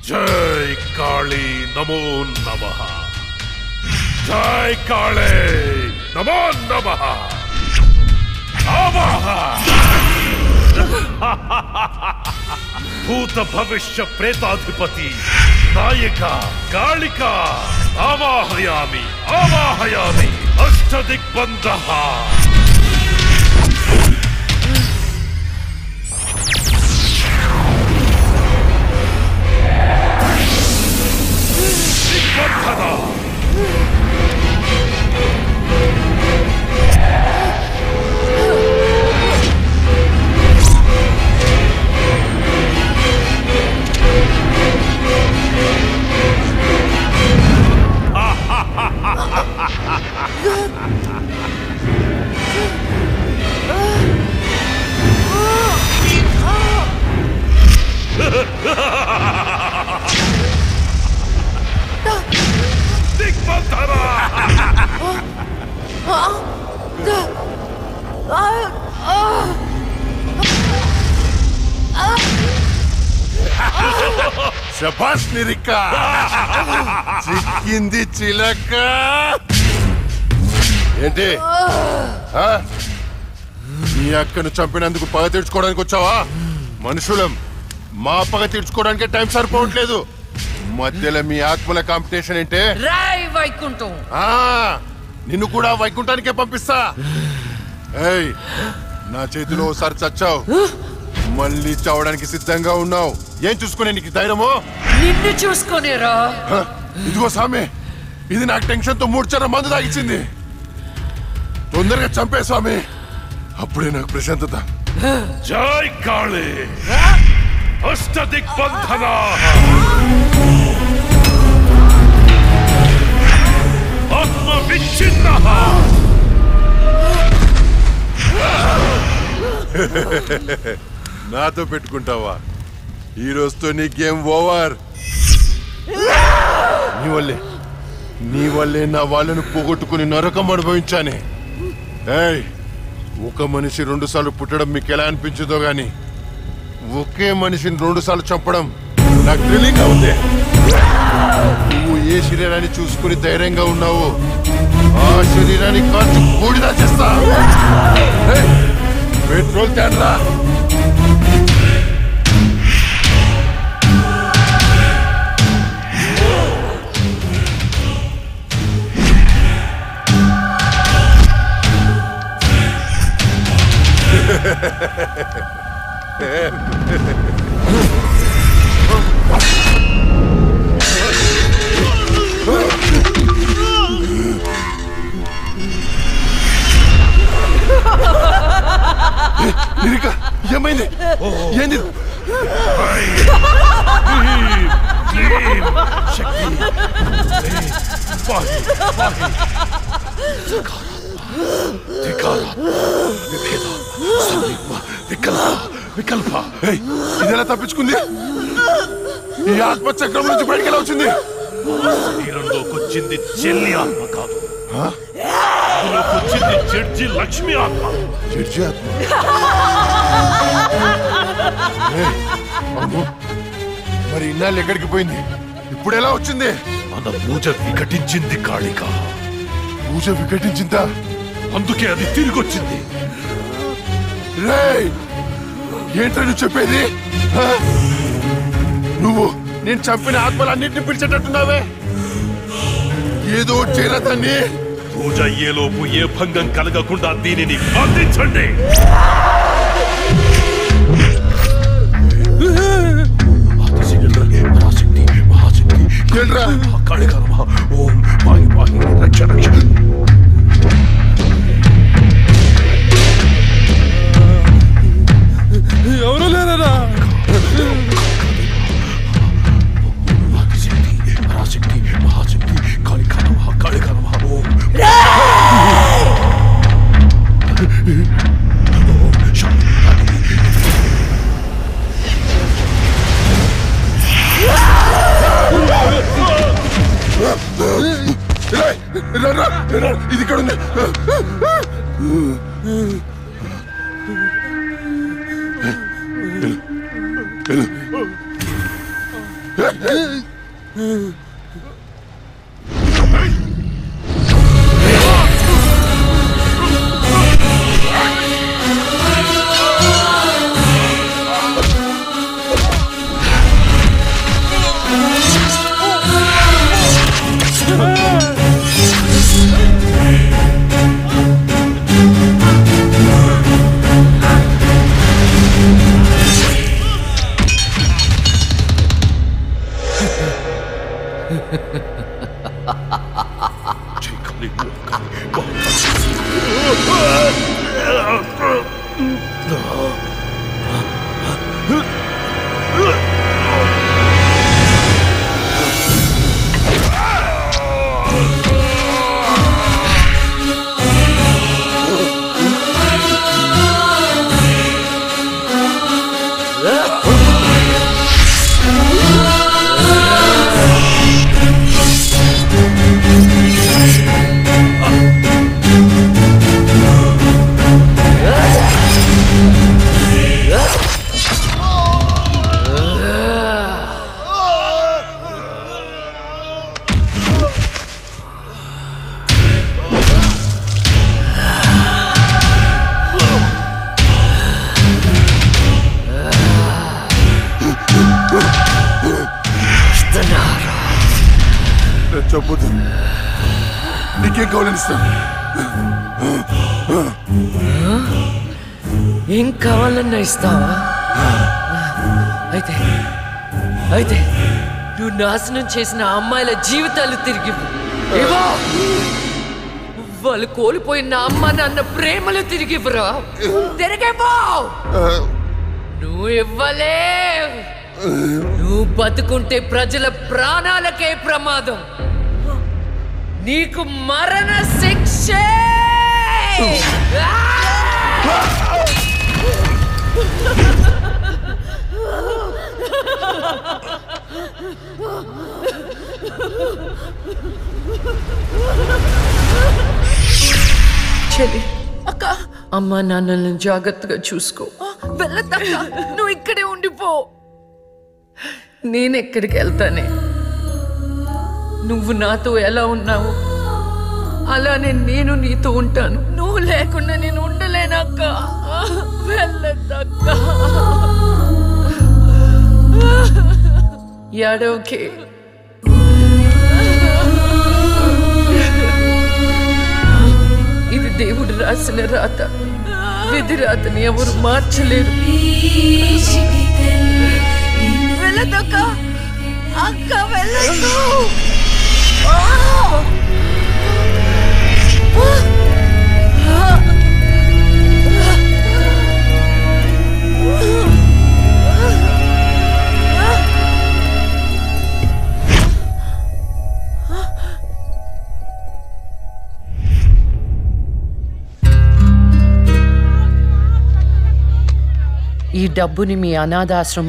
जय काली नमो नमः। जय काले नमो नमः। भूत भविष्य प्रेताधिपति नायिका कालिका आवाहयामि आवाहयामि अष्टदिग्बन्धः। दिग्बन्धना శభాష్ నిరికా చిక్కింది చిలక ఏంటి నీ అక్కను చంపినందుకు పగ తీర్చుకోవడానికి వచ్చావా? మనుషులం, మా పగ తీర్చుకోవడానికి టైం సరిపోవట్లేదు. మధ్యలో మీ ఆత్మల కాంపిటీషన్ ఏంటే? వైకుంఠం నిన్ను కూడా వైకుంఠానికే పంపిస్తా. ఏయ్, నా చేతిలో ఒకసారి చచ్చావు, మళ్ళీ చావడానికి సిద్ధంగా ఉన్నావు. ఏం చూసుకునే నీకు ధైర్యమో? నిన్ను చూసుకునేరా. ఇదిగో స్వామి, ఇది నాకు టెన్షన్ తో 3 చర్ర మందు తాగిచ్చింది. తొందరగా చంపే స్వామి, అప్పుడే నాకు ప్రశాంతత. జై కాళీ అష్టదిగ్బంధనా ఆత్మ విచ్ఛిన్నః. నాతో పెట్టుకుంటావా? ఈ రోజుతో నీ గేమ్ ఓవర్. నీ వల్లే నా వాళ్ళను పోగొట్టుకుని నరకం అనుభవించానే. ఏయ్, ఒక మనిషి 2 సార్లు పుట్టడం మీకు ఎలా అనిపించిందో గాని ఒకే మనిషిని 2 సార్లు చంపడం నాకు థ్రిల్లింగ్ గా ఉంది. నువ్వు ఏ శరీరాన్ని చూసుకుని ధైర్యంగా ఉన్నావు, ఆ శరీరాన్ని కాల్చి బూడిద చేస్తా. పెట్రోల్ తేడ్రా. ఏమైంది? ఏంది? ఇదెలా తప్పించుకుంది? ఈ ఆత్మ చక్రం నుంచి బయటికి ఎలా వచ్చింది? శరీరంలోకి వచ్చింది చెల్లి ఆత్మ కాదు, వచ్చింది జడ్జి లక్ష్మి ఆత్మ. జడ్జి ఆత్మ? మరి ఇన్నాళ్ళు ఎక్కడికి పోయింది? ఇప్పుడు ఎలా వచ్చింది? మన పూజ వికటించింది కాళిక. పూజ వికటించిందా? అందుకే అది తిరిగి వచ్చింది. ఏంటో నువ్వు చెప్పేది? నువ్వు నేను చంపిన ఆత్మలన్నింటినీ పిలిచేటట్టున్నావే. ఏదో చేరదాన్ని. పూజ అయ్యేలోపు ఏ భంగం కలగకుండా దీనిని బంధించండి. ఓం పాయి పాయి రక్ష రక్ష. ఎవరు లేరా? పరాశక్తి మహాశక్తి కాళికా నమః కాళికా నమః. ఓం ఇది ఇక్కడ ఉంది. చెప్పొద్దు. నీకేం కావాలని ఇస్తాను. ఏం కావాలన్నా ఇస్తావా? అయితే అయితే నువ్వు నాశనం చేసిన అమ్మాయిల జీవితాలు తిరిగి ఇవ్వు. వాళ్ళు కోల్పోయిన అమ్మ నాన్న ప్రేమలు తిరిగి ఇవ్వరా? తిరిగిపో. నువ్వు ఇవ్వలే. నువ్వు బతుకుంటే ప్రజల ప్రాణాలకే ప్రమాదం. నీకు మరణ శిక్ష. చెల్లి, అక్క, అమ్మా నాన్నలను జాగ్రత్తగా చూసుకో. వెళ్ళద్దక్క, నువ్వు ఇక్కడే ఉండిపో. నేనెక్కడికి వెళ్తానే? నువ్వు నాతో ఎలా ఉన్నావు అలానే నేను నీతో ఉంటాను. నువ్వు లేకుండా నేను ఉండలేనక్క. వెళ్ళద్దక్క. ఏడోకే. ఇది దేవుడు రాసిన రాత. విధి రాతని ఎవరు మార్చలేరు. వెళ్ళదక్క. అక్క వెళ్ళదు. ఈ డబ్బుని మీ అనాథాశ్రమం